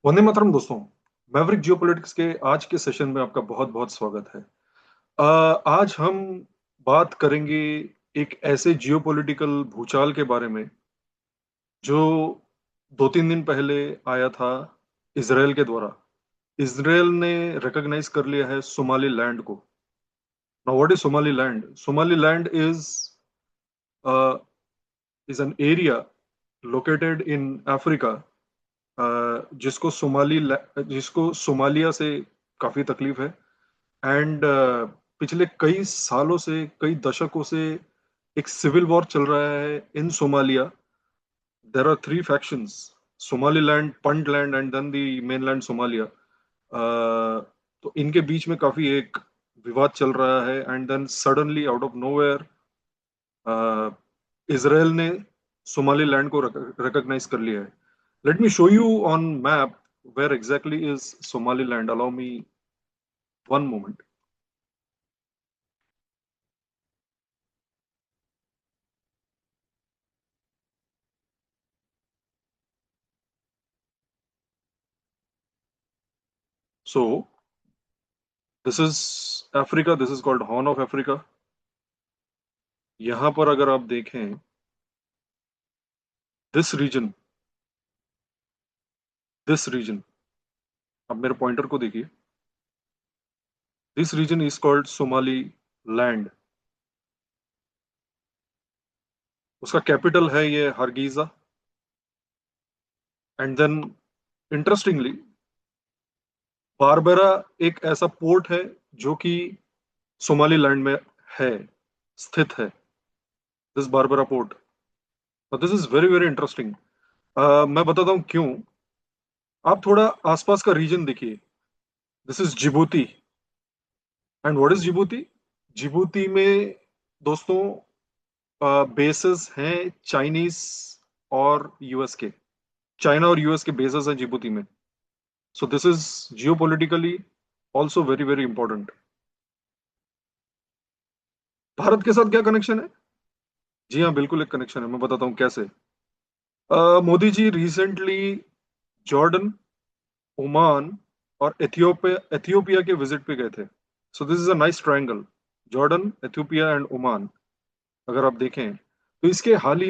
वंदे मातरम दोस्तों। Maverick geopolitics के आज के सेशन में आपका बहुत बहुत स्वागत है। आज हम बात करेंगे एक ऐसे जियोपॉलिटिकल भूचाल के बारे में जो 2-3 दिन पहले आया था इसराइल के द्वारा। इसराइल ने रिकॉग्नाइज कर लिया है सोमालीलैंड को। Now what is Somaliland? Somaliland is an area located in Africa, जिसको सोमालिया से काफी तकलीफ है। एंड पिछले कई सालों से, कई दशकों से एक सिविल वॉर चल रहा है in Somalia. There are three factions: Somaliland, Puntland and then the mainland Somalia. तो इनके बीच में काफी एक विवाद चल रहा है and then suddenly out of nowhere Israel ने सोमालीलैंड को रिकॉग्नाइज कर लिया है। Let me show you on map where exactly is Somaliland. Allow me one moment. So this is Africa. This is called Horn of Africa. यहाँ पर अगर आप देखें दिस रीजन, दिस रीजन, आप मेरे पॉइंटर को देखिए। This region is called Somaliland. उसका कैपिटल है ये Hargeisa. And then interestingly Berbera एक ऐसा पोर्ट है जो कि सोमाली लैंड में है, स्थित है। This Barbera port, this is very very interesting. मैं बताता हूँ क्यों। आप थोड़ा आसपास का रीजन देखिए। This is Djibouti. And what is Djibouti? Djibouti में दोस्तों बेसेस हैं चाइनीज और यूएस के। चाइना और यूएस के बेसेस हैं जिबूती में। So this is geopolitically also very very important. Bharat के साथ क्या कनेक्शन है? जी हाँ, बिल्कुल एक कनेक्शन है। मैं बताता हूँ कैसे। Modi ji recently Jordan, Oman और एथियोपिया एथियोपिया के विजिट पे गए थे। So this is a nice triangle, Jordan, Ethiopia and Oman. अगर आप देखें तो इसकी हाल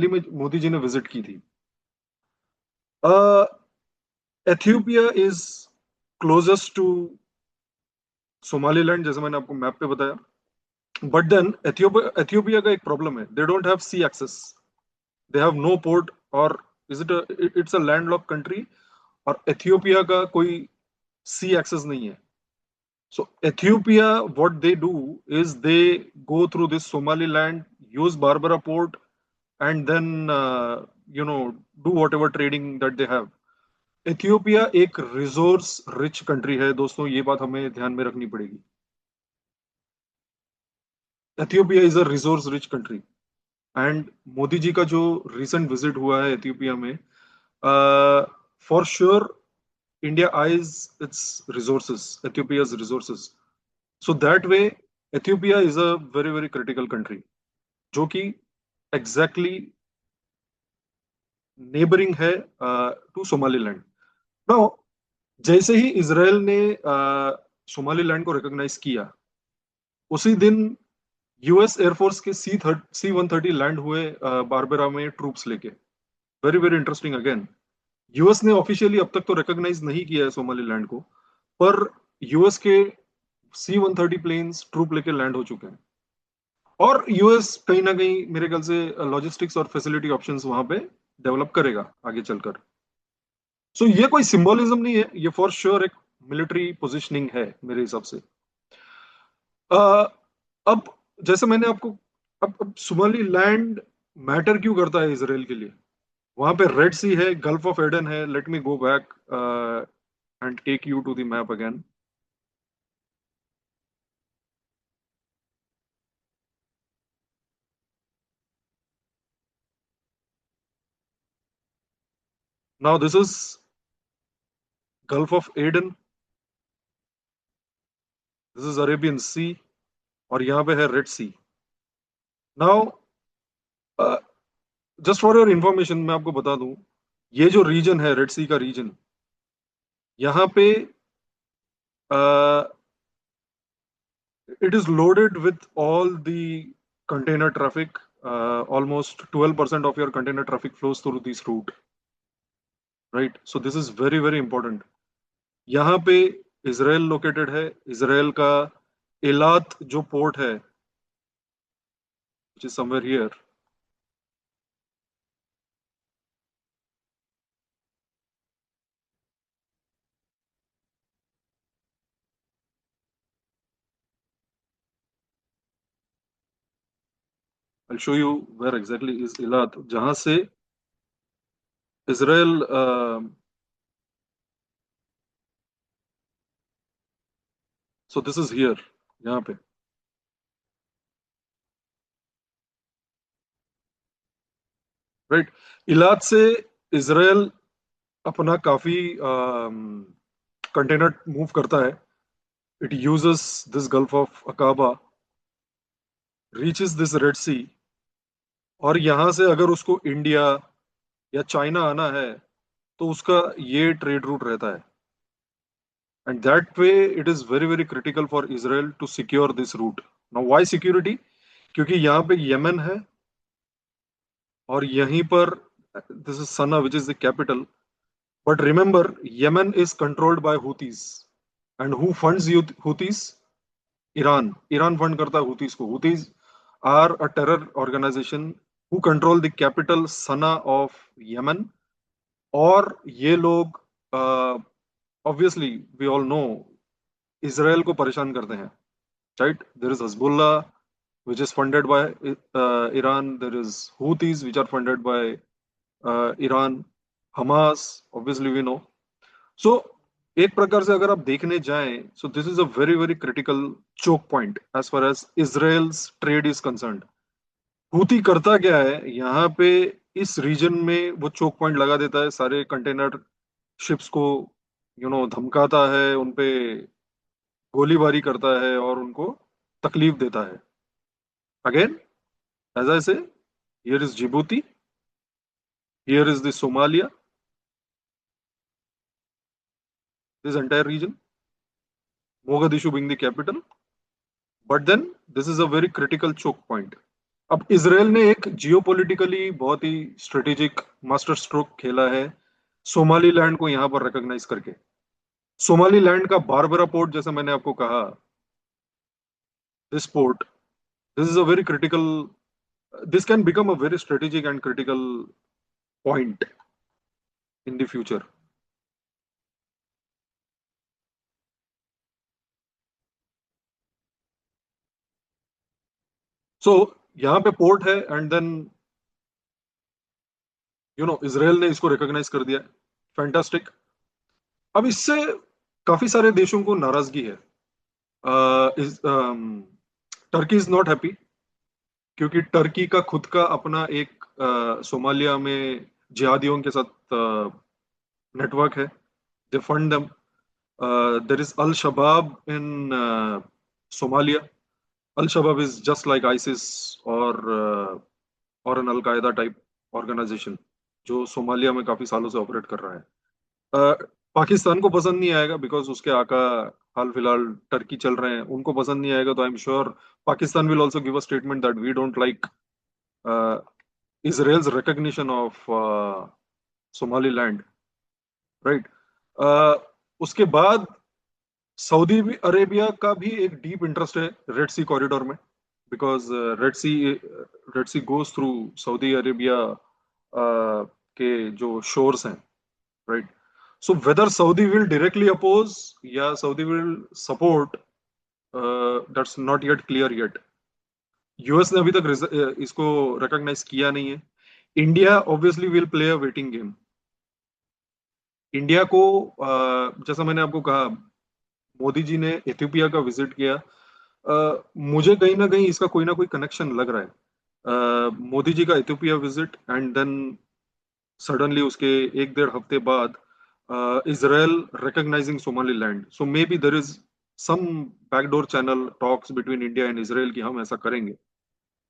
ही में मोदी जी ने विजिट की थी। Ethiopia is closest to Somaliland, जैसे मैंने आपको मैप पे बताया। बट देन एथियोपिया का एक प्रॉब्लम है, they don't have sea access, they have no port. और is it it's a landlock country, और एथियोपिया का कोई सी एक्सेस नहीं है। So Ethiopia, what they do is they go through this Somaliland, use Barbara port, and then do whatever trading that they have. Ethiopia एक resource rich country है दोस्तों, ये बात हमें ध्यान में रखनी पड़ेगी। Ethiopia is a resource rich country. And Modi ji का जो रिसेंट विजिट हुआ है एथियोपिया में, for sure India eyes its resources, Ethiopia's resources. So that way Ethiopia is a very very critical country, जो कि एग्जैक्टली नेबरिंग है टू सोमालीलैंड। नाउ जैसे ही इसराइल ने सोमालीलैंड को रिकॉग्नाइज किया, उसी दिन यूएस एयरफोर्स के C-130 लैंड हुए बारबेरा में ट्रूप्स लेके। Very very interesting again. US ने ऑफिशियली अब तक तो रिकॉग्नाइज नहीं किया है सोमालीलैंड को, पर यूएस के C-130 प्लेन्स ट्रूप लेके लैंड हो चुके हैं। और यूएस कहीं ना कहीं मेरे ख्याल से लॉजिस्टिक्स और फैसिलिटी ऑप्शंस वहां पे डेवलप करेगा आगे चलकर। सो ये कोई सिंबोलिज्म नहीं है, ये फॉर श्योर एक मिलिट्री पोजिशनिंग है मेरे हिसाब से। अ, अब जैसे मैंने आपको, अब सोमाली लैंड मैटर क्यों करता है इसराइल के लिए? वहां पे रेड सी है, गल्फ ऑफ एडन है। Let me go back and take you to the map again. Now this is Gulf of Aden, this is Arabian Sea, और यहाँ पे है Red Sea. Now just for your information मैं आपको बता दूं, ये जो रीजन है रेड सी का रीजन, यहाँ पे it is loaded with all the container traffic. Almost 12% of your container traffic flows through this route, right? So this is very very important. यहाँ पे इसराइल लोकेटेड है. इसराइल का एलात जो पोर्ट है, which is somewhere here. I'll show you where exactly is एलात, जहां से Israel so this is here, यहाँ पे, राइट. इलात से इसराइल अपना काफी कंटेनर मूव करता है. It uses this Gulf of Aqaba, reaches this red Sea, और यहां से अगर उसको इंडिया या चाइना आना है तो उसका ये ट्रेड रूट रहता है. And that way it is very very critical for Israel to secure this route. Now why security? क्योंकि यहाँ पे यमन है, और यहीं पर this is Sanaa which is the capital. But remember, Yemen is controlled by Houthis. And who funds Houthis? Iran. Iran fund करता है Houthis को. Houthis are a terror organization who control the capital Sanaa of Yemen. और ये लोग obviously we all know Israel को परेशान करते हैं, right. There is Hezbollah which is funded by Iran. There is Houthis which are funded by Iran. Hamas, obviously we know. So एक प्रकार से अगर आप देखने जाएं, so this is a very very critical choke point as far as Israel's trade is concerned. Houthi करता क्या है यहाँ पे? इस रीजन में वो चोक पॉइंट लगा देता है, सारे कंटेनर शिप्स को धमकाता है, उनपे गोलीबारी करता है और उनको तकलीफ देता है. Again, as I say, here is Djibouti, here is the Somalia, this entire region, Mogadishu being the capital. But then this is a very critical choke point. अब इसराइल ने एक जियोपॉलिटिकली बहुत ही स्ट्रेटेजिक मास्टर स्ट्रोक खेला है Somali land को यहां पर recognise करके. सोमाली लैंड का बारबरा पोर्ट, जैसा मैंने आपको कहा, this port, this is a very critical, this can become a very strategic and critical point in the future. So यहाँ पे पोर्ट है, एंड देन इसराइल ने इसको रिकॉग्नाइज कर दिया. फैंटास्टिक. अब इससे काफी सारे देशों को नाराजगी है. टर्की इज नॉट हैप्पी, क्योंकि टर्की का खुद का अपना एक सोमालिया में जिहादियों के साथ नेटवर्क है. They fund them. There is al Shabaab in Somalia. Al Shabaab is just like ISIS और an al Qaeda type organisation, जो सोमालिया में काफी सालों से ऑपरेट कर रहा है. पाकिस्तान को पसंद नहीं आएगा, बिकॉज उसके आका हाल फिलहाल टर्की चल रहे हैं, उनको पसंद नहीं आएगा. तो I am sure Pakistan will also give a statement that we don't like Israel's recognition of Somaliland, right. उसके बाद सऊदी अरेबिया का भी एक डीप इंटरेस्ट है रेड सी कॉरिडोर में, because Red Sea goes through Saudi Arabia के जो shores हैं, right. So whether Saudi will directly oppose या Saudi will support, that's not yet clear yet. US ने अभी तक इसको रिकॉग्नाइज किया नहीं है. India obviously will play a waiting game. India को जैसा मैंने आपको कहा, मोदी जी ने इथियोपिया का विजिट किया. मुझे कहीं ना कहीं इसका कोई ना कोई कनेक्शन लग रहा है. मोदी जी का Ethiopia visit, and then suddenly उसके एक डेढ़ हफ्ते बाद Israel recognizing Somaliland. So maybe there is some backdoor channel talks between India and Israel कि हम ऐसा करेंगे.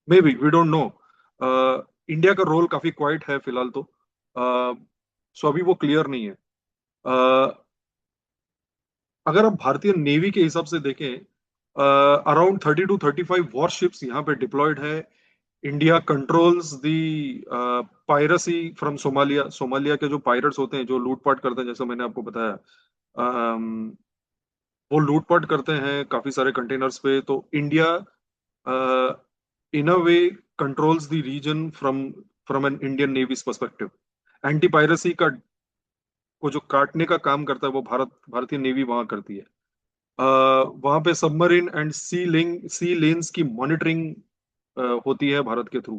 Maybe, we don't know. India का रोल काफी क्वाइट है फिलहाल तो. सो अभी वो क्लियर नहीं है. अगर आप भारतीय नेवी के हिसाब से देखें, अराउंड 30 to 35 वॉरशिप्स यहाँ पे डिप्लॉयड है। India controls the piracy from Somalia. Somalia के जो पायरेट्स होते हैं, जो लूटपाट करते हैं, जैसा मैंने आपको बताया, वो लूटपाट करते हैं काफी सारे कंटेनर्स पे। तो India in a way controls the region from from an Indian navy's perspective. Anti piracy का को जो काटने का काम करता है, वो भारतीय नेवी वहां करती है। वहां पे सबमरीन एंड सी लेन्स की मॉनिटरिंग होती है भारत के through.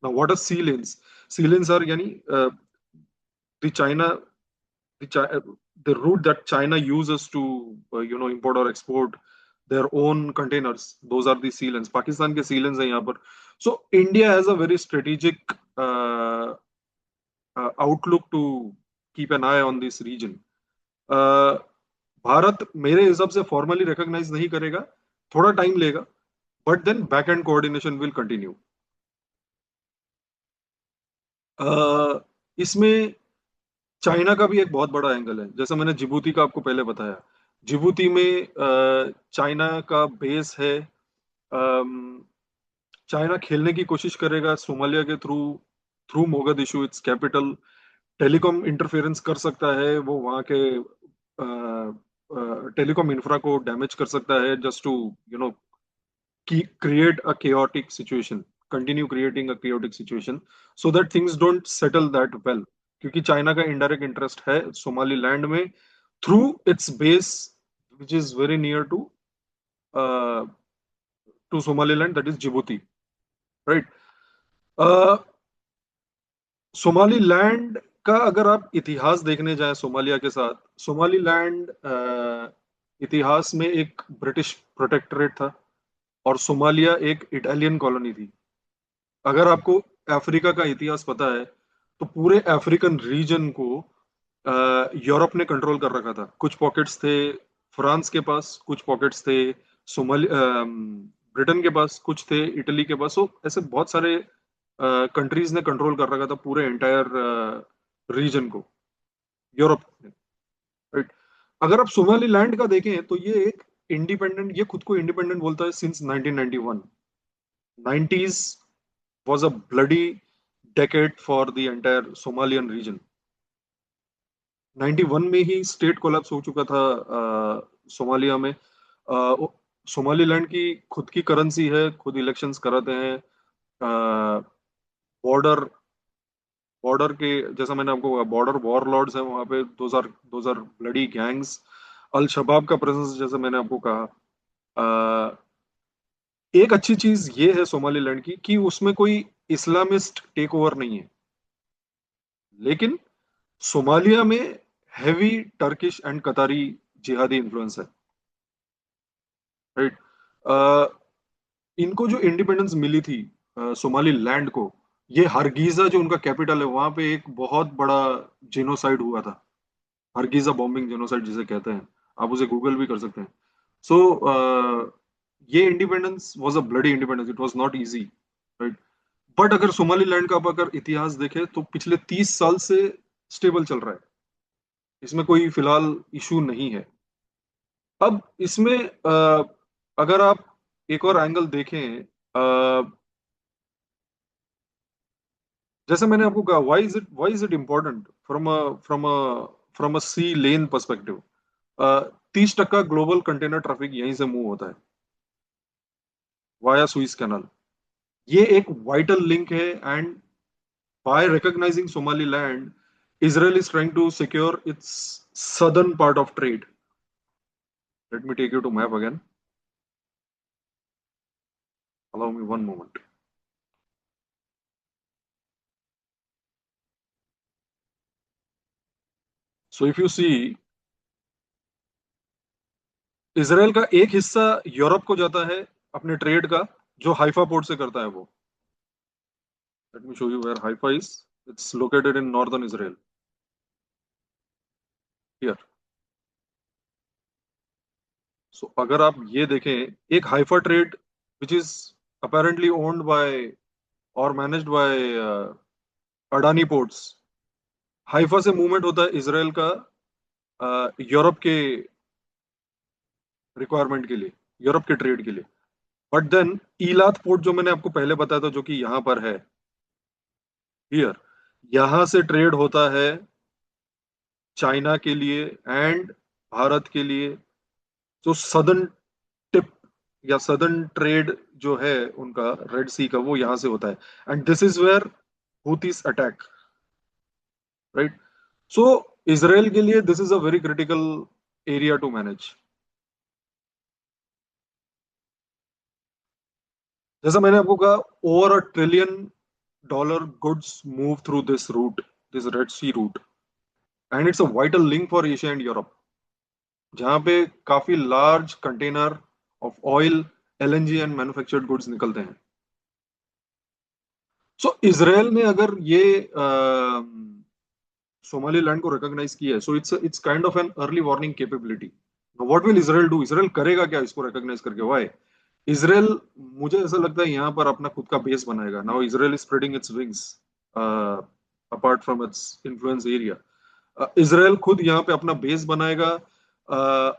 What are sea lanes? Sea lanes are यानी the China the route that China uses to import or export their own containers. Those are the sea lanes. Pakistan के sea lanes हैं यहाँ पर. So India has a very strategic outlook to keep an eye on this region. Uh, Bharat मेरे हिसाब से formally recognise नहीं करेगा, थोड़ा टाइम लेगा, but then back end coordination will continue. इसमें चाइना का भी एक बहुत बड़ा एंगल है। जैसा मैंने जिबूती का आपको पहले बताया, जिबूती में चाइना का बेस है। अम, चाइना खेलने की कोशिश करेगा सोमालिया के through, through Mogadishu it's capital. Telecom interference कर सकता है वो, वहाँ के टेलीकॉम इंफ्रा को डैमेज कर सकता है, just to you know create a chaotic situation, continue creating a chaotic situation so that things don't settle that well। क्योंकि चाइना का इनडायरेक्ट इंटरेस्ट है सोमाली लैंड में, through its base which is very near to Somaliland, that is Djibouti, right. Somaliland का अगर आप इतिहास देखने जाएं सोमालिया के साथ, सोमाली लैंड इतिहास में एक ब्रिटिश प्रोटेक्टरेट था और सोमालिया एक इटालियन कॉलोनी थी। अगर आपको अफ्रीका का इतिहास पता है, तो पूरे अफ्रीकन रीजन को यूरोप ने कंट्रोल कर रखा था। कुछ पॉकेट्स थे फ्रांस के पास, कुछ पॉकेट्स थे सोमाली ब्रिटेन के पास, कुछ थे इटली के पास। तो ऐसे बहुत सारे कंट्रीज ने कंट्रोल कर रखा था पूरे एंटायर रीजन को, यूरोप ने, राइट। अगर आप सोमाली लैंड का देखें तो ये एक इंडिपेंडेंट, ये खुद को इंडिपेंडेंट बोलता है since 1991। 90s was a bloody decade for the entire Somalian region। 91 में ही स्टेट कोलैप्स हो चुका था सोमालिया में। सोमालीलैंड की खुद की करेंसी है, खुद इलेक्शंस कराते हैं। बॉर्डर बॉर्डर के, जैसा मैंने आपको, बॉर्डर वॉरलॉर्ड्स हैं वहां पे, दोज आर ब्लडी गैंग्स। अल शबाब का प्रेजेंस, जैसे मैंने आपको कहा। अ, एक अच्छी चीज ये है सोमालीलैंड की कि उसमें कोई इस्लामिस्ट टेक ओवर नहीं है, लेकिन सोमालिया में हैवी टर्किश एंड कतारी जिहादी इन्फ्लुएंस है, राइट। इनको जो इंडिपेंडेंस मिली थी सोमाली लैंड को, ये हरगीजा जो उनका कैपिटल है, वहां पे एक बहुत बड़ा जेनोसाइड हुआ था। हरगीजा बॉम्बिंग जेनोसाइड जिसे कहते हैं, आप उसे गूगल भी कर सकते हैं। सो ये independence was a bloody independence, it was not easy, right. But अगर सोमाली लैंड का आप अगर इतिहास देखें तो पिछले 30 साल से स्टेबल चल रहा है, इसमें कोई फिलहाल इशू नहीं है। अब इसमें अगर आप एक और एंगल देखें, जैसे मैंने आपको कहा, why is it important from a sea lane perspective. 30% global container traffic यहीं से मूव होता है वाया सुइस कैनाल। ये एक वाइटल लिंक है। And by recognizing Somaliland, Israel is trying to secure its southern part of trade. Let me take you to map again. Allow me one moment. So if you see, Israel का एक हिस्सा Europe को जाता है अपने trade का, जो Haifa port से करता है वो। Let me show you where Haifa is. It's located in northern Israel, here. So अगर आप ये देखें, एक Haifa trade which is apparently owned by और managed by Adani ports, Haifa से मूवमेंट होता है इसराइल का यूरोप के रिक्वायरमेंट के लिए, यूरोप के ट्रेड के लिए। बट देन ईलात पोर्ट जो मैंने आपको पहले बताया था, जो कि यहाँ पर है, हियर, यहाँ से ट्रेड होता है चाइना के लिए एंड भारत के लिए। जो सदर्न टिप या सदर्न ट्रेड जो है उनका रेड सी का, वो यहाँ से होता है। And this is where Houthis attack, right? So Israel के लिए this is a very critical area to manage. जैसा मैंने आपको कहा, over $1 trillion goods move through this route, this red sea route, and it's a vital link for Asia and Europe, जहां पे काफी large container of oil, LNG and manufactured goods निकलते हैं। सो Israel ने अगर ये सोमालीलैंड को रिकॉग्नाइज किया है, so it's kind of an early warning capability. What will Israel do? Israel करेगा क्या इसको रिकॉग्नाइज करके? व्हाई? इसराइल, मुझे ऐसा लगता है, यहाँ पर अपना खुद का बेस बनाएगा। Now Israel is spreading its wings apart from its influence area. Israel खुद यहाँ पे अपना बेस बनाएगा,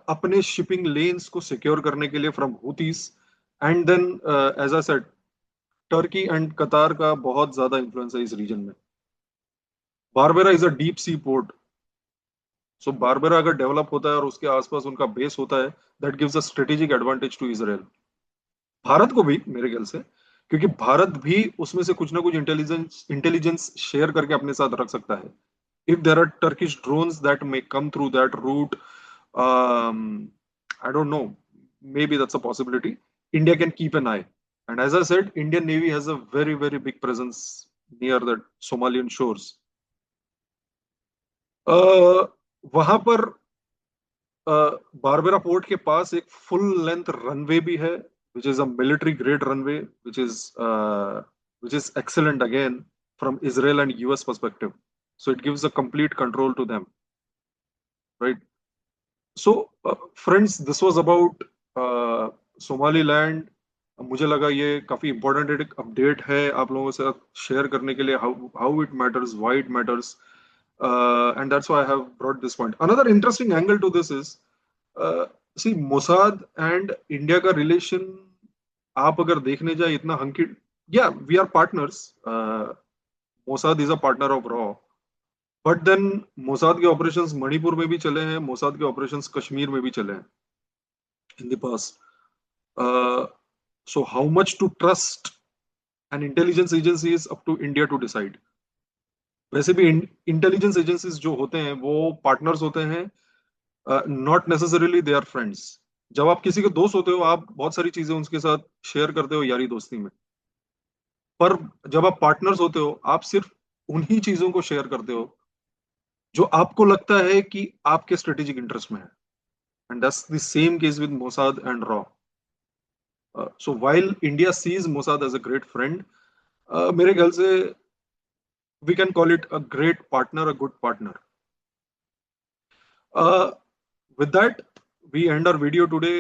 अपने शिपिंग लेन्स को सिक्योर करने के लिए from Houthis. And then as I said, Turkey and Qatar का बहुत ज्यादा इन्फ्लुएंस है इस रीजन में। Berbera is a deep sea port, so Berbera अगर डेवलप होता है और उसके आसपास उनका बेस होता है, that gives a strategic advantage to Israel. Bharat को भी मेरे ख्याल से, क्योंकि भारत भी उसमें से कुछ ना कुछ इंटेलिजेंस इंटेलिजेंस शेयर करके अपने साथ रख सकता है। If there are Turkish drones that may come through that route, I don't know, maybe that's a possibility. India can keep an eye. And as I said, Indian Navy has a very, very big presence near the Somalian shores. वहां पर Barbera port के पास एक full length runway भी है, which is a military grade runway, which is excellent again from Israel and US perspective. So it gives a complete control to them, right? So friends, this was about Somaliland. मुझे लगा ये काफी important एक update है आप लोगों के साथ शेयर करने के लिए, how it matters, why it matters, and that's why I have brought this point. Another interesting angle to this is, see, Mossad and India का रिलेशन आप अगर देखने जाए इतना हंकी, या we are partners, Mossad is a partner of रॉ, but then Mossad के operations Manipur में भी चले हैं, मोसाद के ऑपरेशंस कश्मीर में भी चले हैं in the past. So how much to trust an intelligence agency is up to India to decide. वैसे भी इंटेलिजेंस एजेंसीज जो होते हैं वो पार्टनर्स होते हैं, not necessarily they are friends. जब आप किसी के दोस्त होते हो, आप बहुत सारी चीजें उनके साथ शेयर करते हो यारी दोस्ती में, पर जब आप पार्टनर्स होते हो, आप सिर्फ उन्हीं चीजों को शेयर करते हो जो आपको लगता है कि आपके स्ट्रेटेजिक इंटरेस्ट में है। And that's the same case with Mossad and रॉ। So while India sees Mossad as a great friend, मेरे ख्याल से we can call it a great partner, a good partner. With that we end our video today.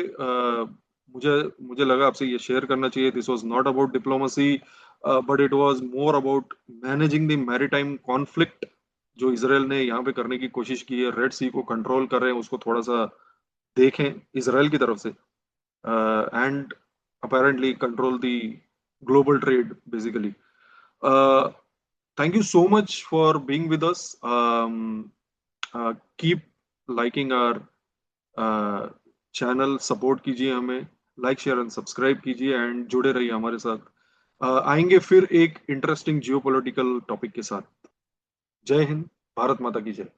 मुझे मुझे लगा आपसे ये share करना चाहिए। This was not about diplomacy, but it was more about managing the maritime conflict जो Israel ने यहाँ पे करने की कोशिश की है। रेड सी को कंट्रोल कर रहे हैं, उसको थोड़ा सा देखें इसराइल की तरफ से, and apparently control the global trade basically. Thank you so much for being with us. Keep liking our channel, support कीजिए हमें, लाइक शेयर एंड सब्सक्राइब कीजिए, एंड जुड़े रहिए हमारे साथ। आएंगे फिर एक इंटरेस्टिंग जियोपॉलिटिकल टॉपिक के साथ। जय हिंद, भारत माता की जय।